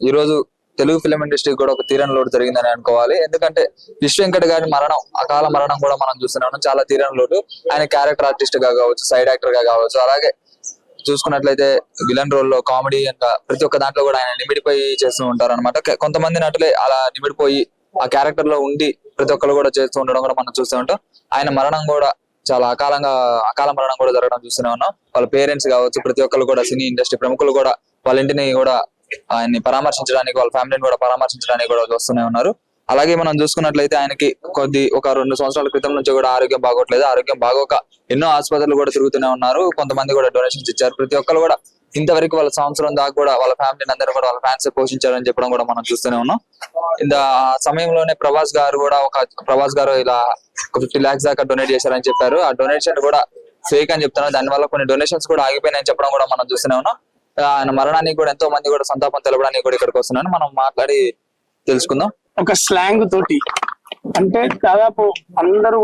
ఈ రోజు Telugu film industry కూడా ఒక తీరని లోటు జరిగిందని అనుకోవాలి. ఎందుకంటే విశ్వ వెంకట్ గారి మరణం, అకాల మరణం కూడా మనం చూస్తున్నాం. చాలా తీరని లోటు. ఆయన క్యారెక్టర్ ఆర్టిస్ట్ గా కావచ్చు, సైడ్ యాక్టర్ గా కావచ్చు, అలాగే చూసుకున్నట్లయితే విలన్ రోల్ లో, కామెడీ ఇంకా ప్రతి ఒక్క దాంట్లో కూడా ఆయన నిమిడిపోయి చేస్తూ ఉంటారు అనమాట. కొంతమంది నటులే అలా నిమిడిపోయి ఆ క్యారెక్టర్ లో ఉండి ప్రతి ఒక్కరు కూడా చేస్తూ ఉండడం కూడా మనం చూస్తూ ఉంటాం. ఆయన మరణం కూడా చాలా అకాల మరణం కూడా జరగడం చూస్తూనే ఉన్నాం. వాళ్ళ పేరెంట్స్ కావచ్చు, ప్రతి ఒక్కరు కూడా, సినీ ఇండస్ట్రీ ప్రముఖులు కూడా వాళ్ళ ఇంటిని కూడా ఆయన్ని పరామర్శించడానికి, వాళ్ళ ఫ్యామిలీని కూడా పరామర్శించడానికి కూడా వస్తూనే ఉన్నారు. అలాగే మనం చూసుకున్నట్లయితే ఆయనకి ఒక 2 సంవత్సరాల క్రితం నుంచి కూడా ఆరోగ్యం బాగోట్లేదు. ఆరోగ్యం బాగోక ఎన్నో ఆసుపత్రులు కూడా తిరుగుతూనే ఉన్నారు. కొంతమంది కూడా డొనేషన్స్ ఇచ్చారు. ప్రతి ఒక్కరు కూడా ఇంతవరకు వాళ్ళ సంవత్సరం దాకా కూడా వాళ్ళ ఫ్యామిలీని అందరూ కూడా వాళ్ళ ఫ్యాన్స్ పోషించారని చెప్పడం కూడా మనం చూస్తూనే ఉన్నాం. సమయంలోనే ప్రభాస్ గారు ఇలా 50 lakhs దాకా డొనేట్ చేశారని చెప్పారు. ఆ డొనేషన్ కూడా ఫేక్ అని చెప్తున్నారు. దానివల్ల కొన్ని డొనేషన్స్ కూడా ఆగిపోయినాయని చెప్పడం కూడా మనం చూస్తూనే ఉన్నాం. ఆయన మరణానికి కూడా ఎంతో మంది కూడా సంతాపం తెలపడానికి కూడా ఇక్కడికి వస్తున్నాను. మనం మాట్లాడి తెలుసుకుందాం. ఒక స్లాంగ్ తోటి అంటే దాదాపు అందరూ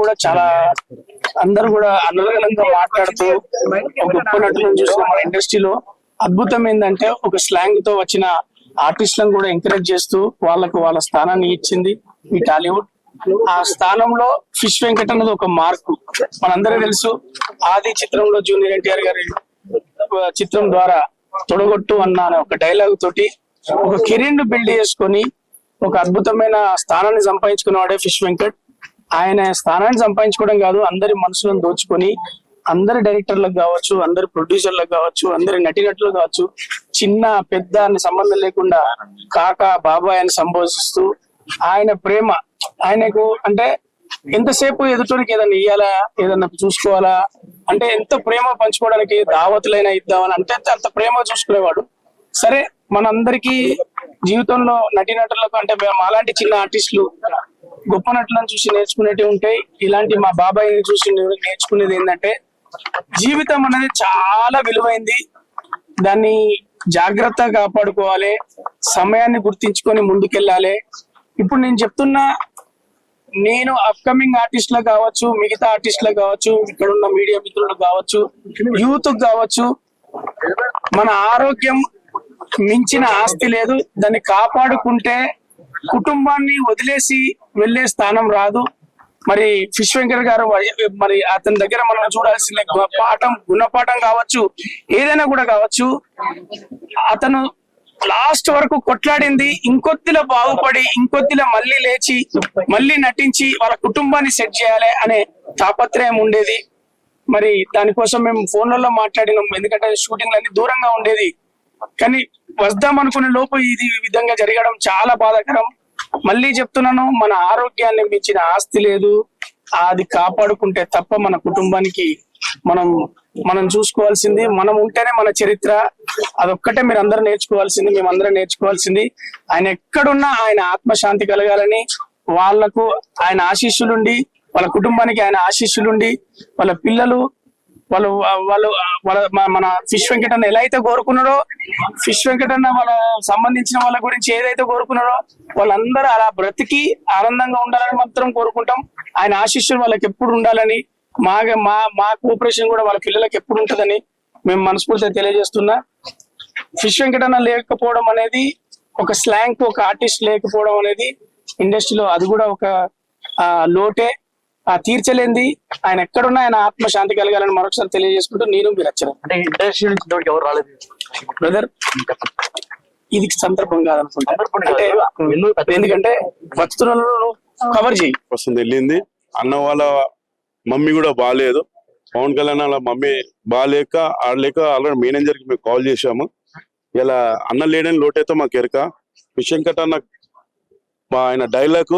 కూడా అనర్గళంగా మాట్లాడుతూ గొప్ప నటులను చూసిన మన ఇండస్ట్రీలో అద్భుతం ఏంటంటే ఒక స్లాంగ్ తో వచ్చిన ఆర్టిస్టులను కూడా ఎంకరేజ్ చేస్తూ వాళ్ళకు వాళ్ళ స్థానాన్ని ఇచ్చింది ఈ టాలీవుడ్. ఆ స్థానంలో ఫిష్ వెంకట్ అన్నది ఒక మార్కు. మనందరూ తెలుసు, ఆది చిత్రంలో జూనియర్ ఎన్టీఆర్ గారి చిత్రం ద్వారా తొడగొట్టు అన్న ఒక డైలాగ్ తోటి ఒక కెరీర్ ను బిల్డ్ చేసుకొని ఒక అద్భుతమైన స్థానాన్ని సంపాదించుకున్నవాడే ఫిష్ వెంకట్. ఆయన స్థానాన్ని సంపాదించుకోవడం కాదు, అందరి మనసులను దోచుకొని అందరి డైరెక్టర్లకు కావచ్చు, అందరి ప్రొడ్యూసర్లకు కావచ్చు, అందరి నటీనటులకు కావచ్చు, చిన్న పెద్ద అని సంబంధం లేకుండా కాక బాబాయ్ అని సంబోధిస్తూ ఆయన ప్రేమ ఆయనకు అంటే ఎంతసేపు ఎదుటోనికి ఏదన్నా ఇయ్యాలా, ఏదన్నా చూసుకోవాలా అంటే ఎంత ప్రేమ పంచుకోవడానికి దావతులైనా ఇద్దామని అంటే అంత ప్రేమ చూసుకునేవాడు. సరే, మనందరికీ జీవితంలో నటీనటులకు అంటే మాలాంటి చిన్న ఆర్టిస్టులు గొప్ప నటులను చూసి నేర్చుకునేవి ఉంటాయి. ఇలాంటి మా బాబాయ్ చూసి నేర్చుకునేది ఏంటంటే జీవితం అనేది చాలా విలువైంది, దాన్ని జాగ్రత్తగా కాపాడుకోవాలి, సమయాన్ని గుర్తించుకొని ముందుకెళ్ళాలి. ఇప్పుడు నేను చెప్తున్నా, నేను అప్కమింగ్ ఆర్టిస్టులకు కావచ్చు, మిగతా ఆర్టిస్టులకు కావచ్చు, ఇక్కడ ఉన్న మీడియా మిత్రులకు కావచ్చు, యూత్ కావచ్చు, మన ఆరోగ్యం మించిన ఆస్తి లేదు. దాన్ని కాపాడుకుంటే కుటుంబాన్ని వదిలేసి వెళ్లే స్థానం రాదు. మరి ఫిష్ వెంకట్ గారు మరి అతని దగ్గర మనం చూడాల్సిన గుణపాఠం కావచ్చు, ఏదైనా కూడా కావచ్చు. అతను లాస్ట్ వరకు కొట్లాడింది ఇంకొద్దిలో బాగుపడి, ఇంకొద్దిలో మళ్ళీ లేచి, మళ్ళీ నటించి వాళ్ళ కుటుంబాన్ని సెట్ చేయాలి అనే తాపత్రయం ఉండేది. మరి దానికోసం మేము ఫోన్లలో మాట్లాడినాం, ఎందుకంటే షూటింగ్ అన్ని దూరంగా ఉండేది. కానీ వద్దాం అనుకునే లోపు ఇది ఈ విధంగా జరగడం చాలా బాధాకరం. మళ్ళీ చెప్తున్నాను, మన ఆరోగ్యాన్ని మించిన ఆస్తి లేదు. అది కాపాడుకుంటే తప్ప మన కుటుంబానికి మనం చూసుకోవాల్సింది మనం ఉంటేనే మన చరిత్ర. అదొక్కటే మీరు అందరూ నేర్చుకోవాల్సింది, మేమందరం నేర్చుకోవాల్సింది. ఆయన ఎక్కడున్నా ఆయన ఆత్మశాంతి కలగాలని, వాళ్లకు ఆయన ఆశీస్సులుండి, వాళ్ళ కుటుంబానికి ఆయన ఆశీస్సులుండి, వాళ్ళ పిల్లలు వాళ్ళు మన ఫిష్ వెంకట్ అన్న ఎలా అయితే కోరుకున్నారో, ఫిష్ వెంకట్ అన్న వాళ్ళ సంబంధించిన వాళ్ళ గురించి ఏదైతే కోరుకున్నారో వాళ్ళందరూ అలా బ్రతికి ఆనందంగా ఉండాలని మాత్రం కోరుకుంటాం. ఆయన ఆశీస్సులు వాళ్ళకి ఎప్పుడు ఉండాలని, మా కోఆపరేషన్ కూడా వాళ్ళ పిల్లలకి ఎప్పుడు ఉంటుందని మేము మనస్ఫూర్తిగా తెలియజేస్తున్నా. ఫిష్ వెంకట్ అన్న లేకపోవడం అనేది ఒక స్లాంగ్, ఒక ఆర్టిస్ట్ లేకపోవడం అనేది ఇండస్ట్రీలో అది కూడా ఒక లోటే. తీర్చలేంది. ఆయన ఎక్కడున్నా ఆయన ఆత్మశాంతి కలగాలని మరొకసారి తెలియజేసుకుంటూ నేను మీరు వచ్చాను. అంటే ఇండస్ట్రీ నుంచి ఎవరు రాలేదు బ్రదర్, ఇది సందర్భం కాదనుకుంటా. ఎందుకంటే భక్తులను కవర్ చేయి వస్తుంది వెళ్ళింది. అన్న వాళ్ళ మమ్మీ కూడా బాగాలేదు. పవన్ కళ్యాణ్ వాళ్ళ మమ్మీ బాగాలేక ఆడలేక ఆల్రెడీ మేనేజర్ కి మేము కాల్ చేసాము. ఇలా అన్న లేడని లోటైతే మాకు ఎరక. ఫిష్ వెంకట్ అన్న ఆయన డైలాగ్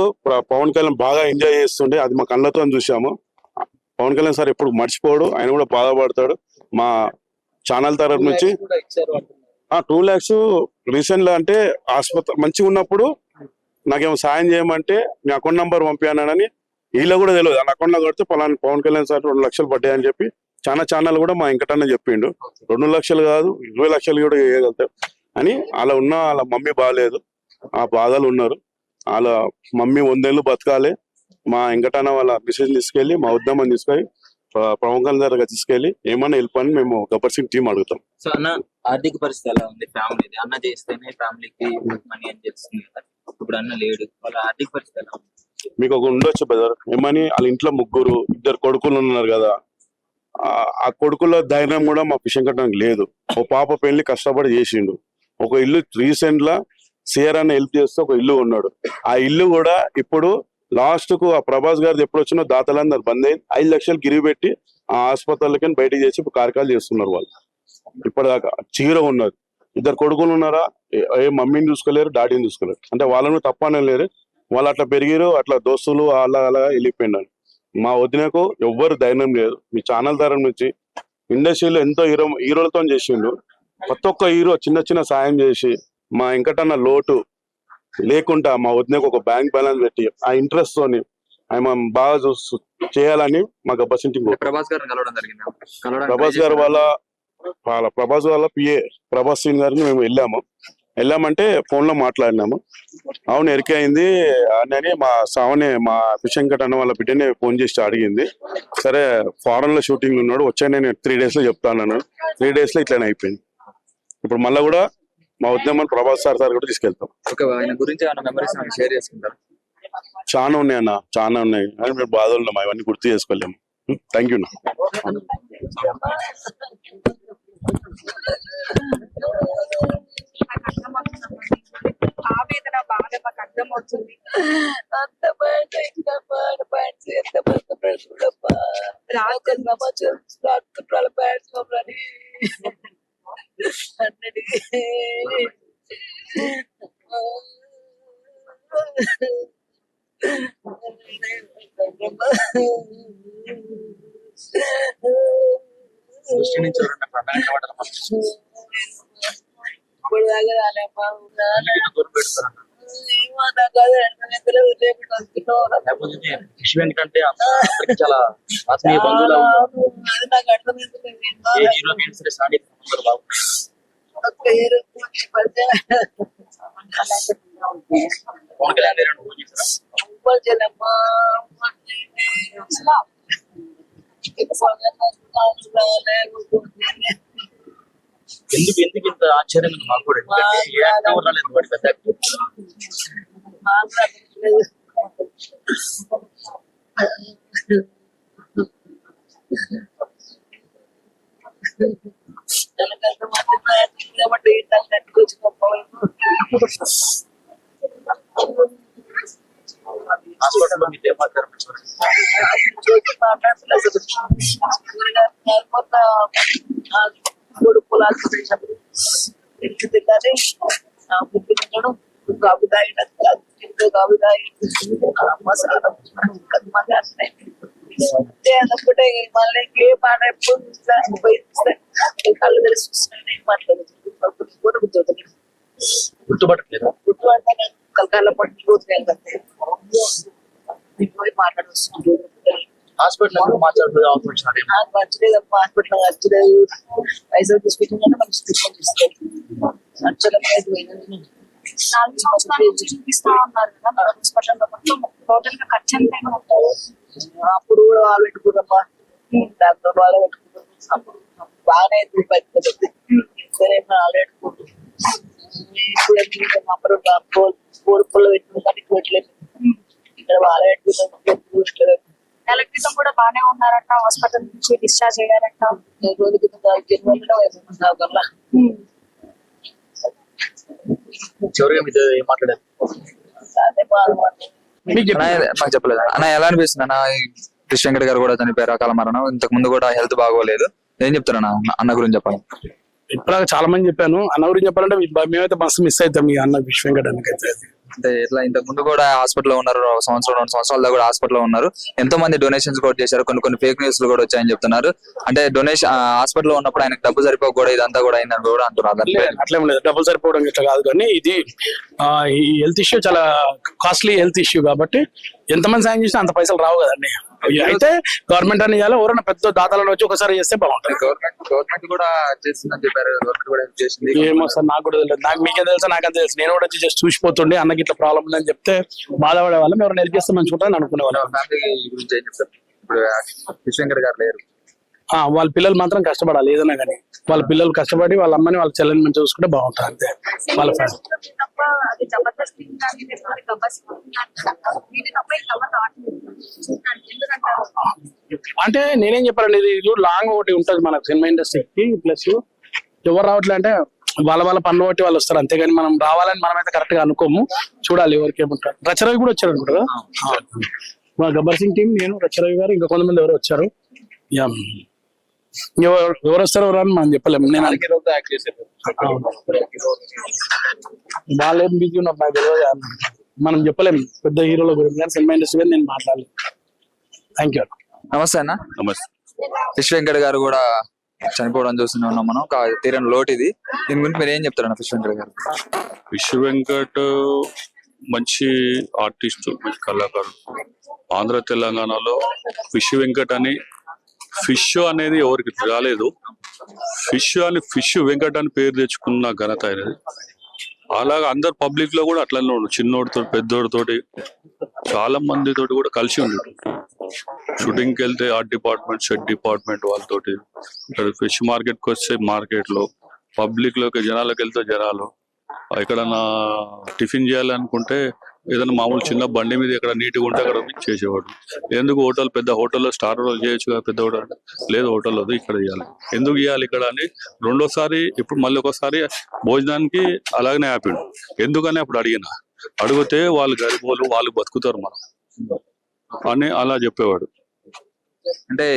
పవన్ కళ్యాణ్ బాగా ఎంజాయ్ చేస్తుండే, అది మా కళ్ళతో చూసాము. పవన్ కళ్యాణ్ సార్ ఎప్పుడు మర్చిపోడు, ఆయన కూడా బాధపడతాడు. మా ఛానల్ తరఫు నుంచి 2 lakhs రీసెంట్ అంటే ఆసుపత్రి మంచిగా ఉన్నప్పుడు నాకేమో సాయం చేయమంటే మీ అకౌంట్ నంబర్ పంపానని వీళ్ళ కూడా తెలియదు. ఆ అకౌంట్ లో కొడితే పవన్ కళ్యాణ్ సార్ 2 లక్షలు పడ్డాయని చెప్పి చాలా ఛానల్ కూడా మా వెంకటన్న చెప్పిండు. 2 లక్షలు కాదు 20 లక్షలు కూడా వేయగలుగుతారు అని. అలా ఉన్న వాళ్ళ మమ్మీ బాగాలేదు, ఆ బాధలు ఉన్నారు. వాళ్ళ మమ్మీ 100 ఏళ్ళు బతకాలి. మా వెంకటన్న వాళ్ళ మిసెస్ తీసుకెళ్లి మా ఉద్యమం తీసుకొని ప్రముఖుల దగ్గర తీసుకెళ్లి ఏమన్నా హెల్ప్ అని మేము గబ్బర్ సింగ్ టీం అడుగుతాం. సో అన్న, ఆర్థిక పరిస్థితి ఎలా ఉంది ఫ్యామిలీది? అన్న చేస్తేనే ఫ్యామిలీకి మనీ అని తెలుస్తుంది కదా, ఇప్పుడు అన్న లేడు, వాళ్ళ ఆర్థిక పరిస్థితి ఎలా ఉంది? మీకు ఒక ఉండొచ్చు బ్రదర్, ఏమని వాళ్ళ ఇంట్లో ముగ్గురు, ఇద్దరు కొడుకులు ఉన్నారు కదా, ఆ కొడుకుల ధైర్యం కూడా మా ఫిషింగ్ కట్టడానికి లేదు. ఓ పాప పెళ్లి కష్టపడి చేసిండు, ఒక ఇల్లు రీసెంట్ లా సిఆర్ అన్న హెల్ప్ చేస్తే ఒక ఇల్లు ఉన్నాడు. ఆ ఇల్లు కూడా ఇప్పుడు లాస్ట్ కు ఆ ప్రభాస్ గారిది ఎప్పుడు వచ్చినా దాతలందరూ బంద్ అయింది. 5 లక్షలు గిరివి పెట్టి ఆ ఆసుపత్రులకి బయటకు చేసి ఇప్పుడు కార్యక్రమాలు చేస్తున్నారు. వాళ్ళు ఇప్పటిదాకా చీర ఉన్నారు. ఇద్దరు కొడుకులు ఉన్నారా, ఏ మమ్మీని చూసుకోలేరు, డాడీని చూసుకోలేరు. అంటే వాళ్ళను తప్పనే లేరు, వాళ్ళు అట్లా పెరిగిరు, అట్లా దోస్తులు అలా వెళ్ళిపోయినారు. మా వదినకు ఎవ్వరు ధైర్యం లేదు. మీ ఛానల్ ద్వారా నుంచి ఇండస్ట్రీలో ఎంతో హీరోలతో చేసిండు. ప్రతి ఒక్క హీరో చిన్న చిన్న సాయం చేసి మా వెంకటన్న లోటు లేకుండా మా వదినకు ఒక బ్యాంక్ బ్యాలెన్స్ పెట్టి ఆ ఇంట్రెస్ట్ తోని ఆయన బాగా చేయాలని మా గబ్బసింటింగ్. ప్రభాస్ గారిని కలవడం జరిగింది. ప్రభాస్ గారు ప్రభాస్ వాళ్ళ పిఏ ప్రభాస్ సింగ్ గారిని మేము వెళ్ళామంటే ఫోన్ లో మాట్లాడినాము. అవును ఎరికే అయింది అని మా సావనే మా ఫిషింగ్ కట్ అన్న వాళ్ళ బిడ్డనే ఫోన్ చేసి అడిగింది. సరే ఫారెన్ లో షూటింగ్ ఉన్నాడు, వచ్చాను నేను 3 days లో చెప్తాను. 3 days లో ఇట్లానే అయిపోయింది. ఇప్పుడు మళ్ళీ కూడా మా ఉద్యమం ప్రభాస్ సార్ కూడా తీసుకెళ్తాం. ఆయన గురించి ఏమైనా మెమరీస్ షేర్ చేసుకుంటారు? చాలా ఉన్నాయి అన్న, చాలా ఉన్నాయి అని మేము బాధలు ఉన్నాం, అవన్నీ గుర్తు చేసుకోలేము. Thank you. ఆవేదన బాధ మాకు అర్థం అవుతుంది. అంత బాధ ఇంకా బాధపడి ఎంత బాధపడుతుందమ్మా. రాత్రుల పేర్చుకోమని అన్నది దృష్టి నుంచి ఎవరైనా ప్రణాళిక పడ్డారా? ఇప్పుడు దాకా రాలేమ్మా. దూరం పెడతారా? ఏమో నాకు అదే అర్థమైతలేదు. రేపటి వస్తున్నావు లేకపోతే విషయం ఏంటంటే అందరికీ చాలా ఆత్మీయ బంధువులు అది నాకు అర్థమైతలేదు. ఏ హీరోకి అయినా సరే సాంఘిక సంబంధాలు బాగుంటాయి. పేరు పవన్ కళ్యాణ్ గారు ఫోన్ చేశారా? ఎందుకు ఇంత ఆశ్చర్యం ఉంది మాకు కూడా. ఎందుకంటే ఏ యాక్టర్ రాలేదు వాడి పెద్ద యాక్టర్. హాస్పిటల్లో మీతో ఏం మాట్లాడారు? తిన్నాను గాబు తాగి మసాలా అనుకుంటే మళ్ళీ ఏ పాట ఎప్పుడు కళ్ళు తెలిసి చూస్తున్నాయి మాట్లాడుతుంది. గుర్తుపట్టలేదు. గుర్తుపడతాను కలకాల పట్టుకుపోతున్నాయి పోయి మాట్లాడుతుంది. హాస్పిటల్ ఎందుకు మాట్లాడుతుంది? నాకు నచ్చలేదమ్మా, హాస్పిటల్ నచ్చలేదు. పైసలు తీసుకుంటుందంటే మనకి తీసుకొని తీసుకోవాలి. నచ్చలేదు. 4 సంవత్సరాల నుంచి చూపిస్తా ఉన్నారు కదా హాస్పిటల్ లో. టోటల్ గా ఖర్చు ఎంత ఉంటుంది? అప్పుడు కూడా వాళ్ళు పెట్టుకున్నమ్మా, డాక్టర్ వాళ్ళే పెట్టుకుంటారు. అప్పుడు బాగానే పెట్టుకుంటుంది. సరే వాళ్ళు పెట్టుకుంటారు. ఇప్పుడు కోరుకుల్లో పెట్టుకుంటాను, ఎక్కువ పెట్టలేదు. ఇక్కడ వాళ్ళే పెట్టుకుంటారు. నెల క్రితం కూడా బాగానే ఉన్నారంట, హాస్పిటల్ నుంచి డిశ్చార్జ్ అయ్యారంట. రోజు క్రితం చివరిగా మీతో ఏం మాట్లాడారు? అదే బాధ. మాకు చెప్పలేదు అన్న. ఎలా అనిపిస్తుంది అన్న? కృష్ణ వెంకట్ గారు కూడా చనిపోయారు, అకాల మరణం. ఇంతకు ముందు కూడా హెల్త్ బాగోలేదు. ఏం చెప్తారన్నా అన్న గురించి చెప్పాలి? ఇప్పటిదాకా చాలా మంది చెప్పాను. అన్న గురించి చెప్పాలంటే మేమైతే మస్తు మిస్ అవుతాం మీ అన్న విశ్వ వెంకట్ అన్నకైతే. అంటే ఇట్లా ఇంతకు ముందు కూడా హాస్పిటల్లో ఉన్నారు, 1 సంవత్సరం 2 సంవత్సరాల కూడా హాస్పిటల్లో ఉన్నారు. ఎంతో మంది డొనేషన్స్ కూడా చేశారు. కొన్ని ఫేక్ న్యూస్ కూడా వచ్చాయని చెప్తున్నారు. అంటే డొనేషన్ హాస్పిటల్లో ఉన్నప్పుడు ఆయనకు డబ్బు సరిపోక కూడా ఇదంతా కూడా అయిందని కూడా అంటున్నారు. అట్లేం లేదు, డబ్బులు సరిపోవడం ఇట్లా కాదు. కానీ ఇది ఈ హెల్త్ ఇష్యూ చాలా కాస్ట్లీ హెల్త్ ఇష్యూ కాబట్టి ఎంతమంది సాయం చేసినా అంత పైసలు రావు కదండి. అయితే గవర్నమెంట్ అని చేయాలి, ఎవరైనా పెద్ద దాతలను వచ్చి ఒకసారి చేస్తే బాగుంటుంది. గవర్నమెంట్ కూడా చేస్తుందని చెప్పారు. గవర్నమెంట్ కూడా చేసింది. ఏమో సార్, నాకు కూడా తెలియదు. నాకు మీకే తెలుసా, నాకంతే తెలుసు. నేను కూడా వచ్చి జస్ట్ చూసిపోతుండే అన్నకి ఇట్లా ప్రాబ్లం ఉందని చెప్తే బాధపడే వాళ్ళం, ఎవరైనా హెల్ప్ చేస్తే మంచిగా అనుకునే వాళ్ళం. ఫ్యామిలీ గురించి ఏం చెప్తారు? ఇప్పుడు కృష్ణ వెంకట్ గారు లేరు, వాళ్ళ పిల్లలు మాత్రం కష్టపడాలి ఏదైనా కానీ. వాళ్ళ పిల్లలు కష్టపడి వాళ్ళ అమ్మని వాళ్ళ చెల్లెని మంచిగా చూసుకుంటే బాగుంటుంది అంతే. వాళ్ళ ఫ్యామిలీ తప్ప అది జబర్దస్త్ కానీ లేకపోతే గబ్బర్ సింగ్ కానీ వీటి తప్ప ఇంకెవరు రావట్లేదు. ఎందుకంటారు? అంటే నేనేం చెప్పానండి, ఇది లాంగ్ ఒకటి ఉంటుంది మనకు సినిమా ఇండస్ట్రీకి. ప్లస్ ఎవరు రావట్లే అంటే వాళ్ళ పన్ను బట్టి వాళ్ళు వస్తారు, అంతేగాని మనం రావాలని మనమైతే కరెక్ట్ గా అనుకోము. చూడాలి ఎవరికి ఏమంటారు. రచరవి కూడా వచ్చారు అనుకుంటారు కదా మా గబ్బర్ సింగ్ టీం, నేను రచరవి గారు ఇంకా కొంతమంది ఎవరు వచ్చారు. ఎవరు వస్తారో ఎవరు అని మనం చెప్పలేము. నేను వాళ్ళేం బిజీ ఉన్నారు నాకు తెలియదు, మనం చెప్పలేము పెద్ద హీరోల గురించి. కానీ సినిమా ఇండస్ట్రీ గురించి నేను మాట్లాడలేదు. Thank you. నమస్తే అన్న. నమస్తే. ఫిష్ వెంకట్ గారు కూడా చనిపోవడం చూస్తూనే ఉన్నాం మనం. తీరని లోటు ఇది. దీని గురించి మీరు ఏం చెప్తారన్న ఫిష్ వెంకట్ గారు? ఫిష్ వెంకట్ మంచి ఆర్టిస్ట్, మంచి కళాకారుడు. ఆంధ్ర తెలంగాణలో ఫిష్ వెంకట్ అని ఫిష్ అనేది ఎవరికి రాలేదు. ఫిష్ వెంకట్ అని పేరు తెచ్చుకున్న ఘనత అనేది. అలాగే అందరు పబ్లిక్ లో కూడా అట్లనే ఉండు, చిన్నోడితో పెద్దోడితోటి చాలా మందితోటి కూడా కలిసి ఉండేది. షూటింగ్కి వెళ్తే ఆర్ట్ డిపార్ట్మెంట్, సెట్ డిపార్ట్మెంట్ వాళ్ళతోటి, ఫిష్ మార్కెట్కి వస్తే మార్కెట్ లో, పబ్లిక్ లోకి జనాలకు వెళ్తే జనాలు, ఎక్కడన్నా టిఫిన్ చేయాలనుకుంటే ఏదైనా మామూలు చిన్న బండి మీద ఎక్కడ నీట్గా ఉంటే అక్కడ చేసేవాడు. ఎందుకు హోటల్, పెద్ద హోటల్లో స్టార్ హోటల్ చేయొచ్చు కదా, పెద్ద హోటల్. లేదు, హోటల్ వద్దు, ఇక్కడ చేయాలి. ఎందుకు చేయాలి ఇక్కడ అని రెండోసారి ఇప్పుడు మళ్ళీ ఒకసారి భోజనానికి అలాగనే ఆపాడు. ఎందుకని అప్పుడు అడిగితే వాళ్ళు గరీబోళ్ళు, వాళ్ళు బతుకుతారు మనం అని అలా చెప్పేవాడు. అంటే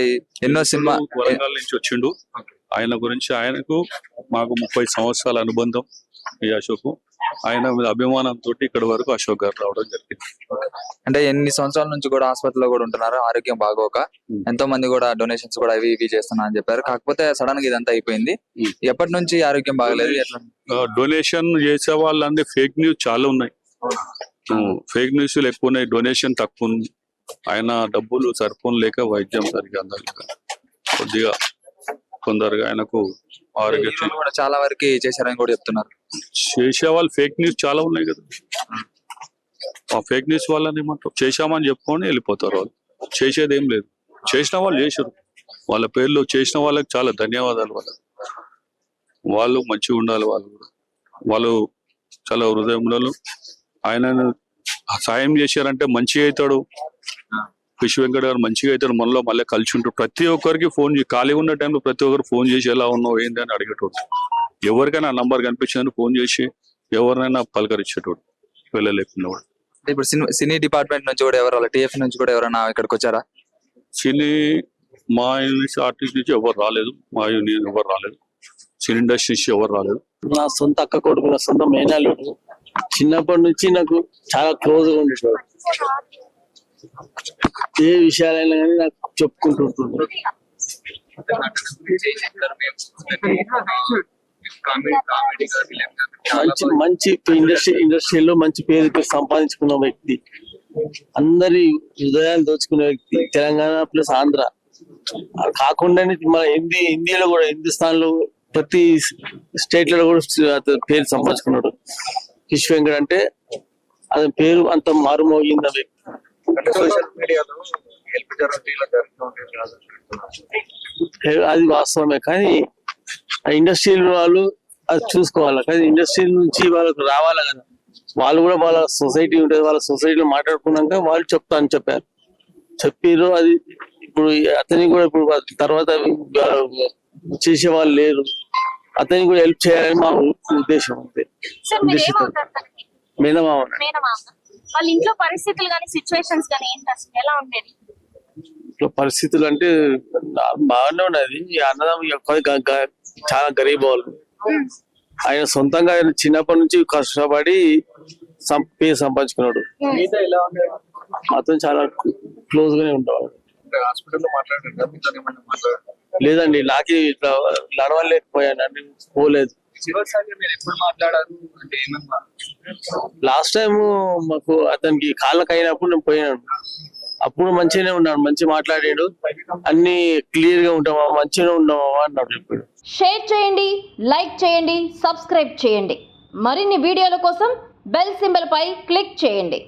ఎన్నో సినిమా వరంగల్ నుంచి వచ్చిండు. ఆయన గురించి ఆయనకు మాకు 30 సంవత్సరాల అనుబంధం. ఈ అశోక్ ఆయన మీద అభిమానంతో ఇక్కడ వరకు అశోక్ గారు రావడం జరిగింది. అంటే ఎన్ని సంవత్సరాల నుంచి కూడా హాస్పిటల్లో కూడా ఉంటున్నారు, ఆరోగ్యం బాగోక. ఎంతో మంది కూడా డొనేషన్స్ కూడా ఇవి చేస్తున్నా అని చెప్పారు. కాకపోతే సడన్ గా ఇదంతా అయిపోయింది. ఎప్పటి నుంచి ఆరోగ్యం బాగలేదు? ఎట్లా? డొనేషన్ చేసే వాళ్ళందరూ ఫేక్ న్యూస్ చాలా ఉన్నాయి. ఫేక్ న్యూస్ ఎక్కువ ఉన్నాయి, డొనేషన్ తక్కువ ఉంది. ఆయన డబ్బులు సరిపోను లేక వైద్యం సరిగా అందలేక కొద్దిగా కొందరుగా ఆయనకు ఆరోగ్య కూడా చాలా వరకు చేశారని కూడా చెప్తున్నారు. చేసే వాళ్ళు ఫేక్ న్యూస్ చాలా ఉన్నాయి కదా. ఆ ఫేక్ న్యూస్ వాళ్ళని ఏమంటారు, చేశామని చెప్పుకొని వెళ్ళిపోతారు. వాళ్ళు చేసేది ఏం లేదు. చేసిన వాళ్ళు చేశారు, వాళ్ళ పేర్లు చేసిన వాళ్ళకి చాలా ధన్యవాదాలు. వాళ్ళు మంచిగా ఉండాలి. వాళ్ళు చాలా హృదయంలో ఆయనను సాయం చేశారంటే మంచిగా అవుతాడు. ఫిష్ వెంకట్ గారు మంచిగా అవుతాడు, మనలో మళ్ళీ కలిసి ఉంటాడు. ప్రతి ఒక్కరికి ఫోన్ ఖాళీ ఉన్న టైంలో ప్రతి ఒక్కరు ఫోన్ చేసి ఎలా ఉన్నావు ఏంటి అని అడిగేటోడు. ఎవరికైనా నంబర్ కనిపించిందని ఫోన్ చేసి ఎవరినైనా పలకరించేటోడు వెళ్ళలేకుండా. ఇప్పుడు సినీ డిపార్ట్మెంట్ నుంచి కూడా ఎవరు, టీఎఫ్ నుంచి కూడా ఎవరైనా ఇక్కడికి వచ్చారా? సినీ మా ఆర్టిస్ట్ నుంచి ఎవరు రాలేదు, మా యూనియన్ ఎవరు రాలేదు, సినీ ఇండస్ట్రీ నుంచి ఎవరు రాలేదు. నా సొంత అక్క కొడుకు, నా సొంత మేనల్లుడు. చిన్నప్పటి నుంచి నాకు చాలా క్లోజ్ గా ఉండేవాడు. ఏ విషయాలైనా కానీ నాకు చెప్పుకుంటుంటాడు. మంచి ఇండస్ట్రీలో మంచి పేరు సంపాదించుకున్న వ్యక్తి, అందరి హృదయాలు దోచుకునే వ్యక్తి. తెలంగాణ ప్లస్ ఆంధ్ర కాకుండానే మన హిందీలో కూడా, హిందుస్థాన్ లో ప్రతి స్టేట్ లో కూడా పేరు సంపాదించుకున్నాడు. ఫిష్ వెంకట్ అంటే అతని పేరు అంత మారుమోగింది వ్యక్తి. అది వాస్తవమే, కానీ ఆ ఇండస్ట్రీ వాళ్ళు అది చూసుకోవాలి. కానీ ఇండస్ట్రీ నుంచి వాళ్ళకు రావాలి కదా. వాళ్ళు కూడా వాళ్ళ సొసైటీ ఉంటుంది, వాళ్ళ సొసైటీలో మాట్లాడుకున్నాక వాళ్ళు చెప్తాను చెప్పారు. అది ఇప్పుడు అతనికి కూడా ఇప్పుడు తర్వాత చేసే వాళ్ళు లేరు. అతనికి కూడా హెల్ప్ చేయాలని మా ఉద్దేశం అంతే. మేనమామ. వాళ్ళ ఇంట్లో పరిస్థితులు కానీ సిచ్యువేషన్స్ కానీ ఏంటి, అసలు ఎలా ఉండేది? పరిస్థితులు అంటే బాగానే ఉన్నది. అన్నదమ్ములు చాలా గరీబ్ వాళ్ళు. ఆయన సొంతంగా ఆయన చిన్నప్పటి నుంచి కష్టపడి పేరు సంపాదించుకున్నాడు. అతను చాలా క్లోజ్ గానే ఉంటాడు. లేదండి, నాకే ఇట్లా నడవలేకపోయాను అని పోలేదు. లాస్ట్ టైం మాకు అతనికి కాళ్ళకి అయినప్పుడు నేను పోయినాను. అప్పుడు మంచిగానే ఉన్నాడు, మంచిగా మాట్లాడాడు, అన్ని క్లియర్ గా ఉంటామా, మంచిగానే ఉన్నామా అన్నాడు చెప్పాడు. షేర్ చేయండి, లైక్ చేయండి, సబ్స్క్రైబ్ చేయండి. మరిన్ని వీడియోల కోసం బెల్ సింబల్ పై క్లిక్ చేయండి.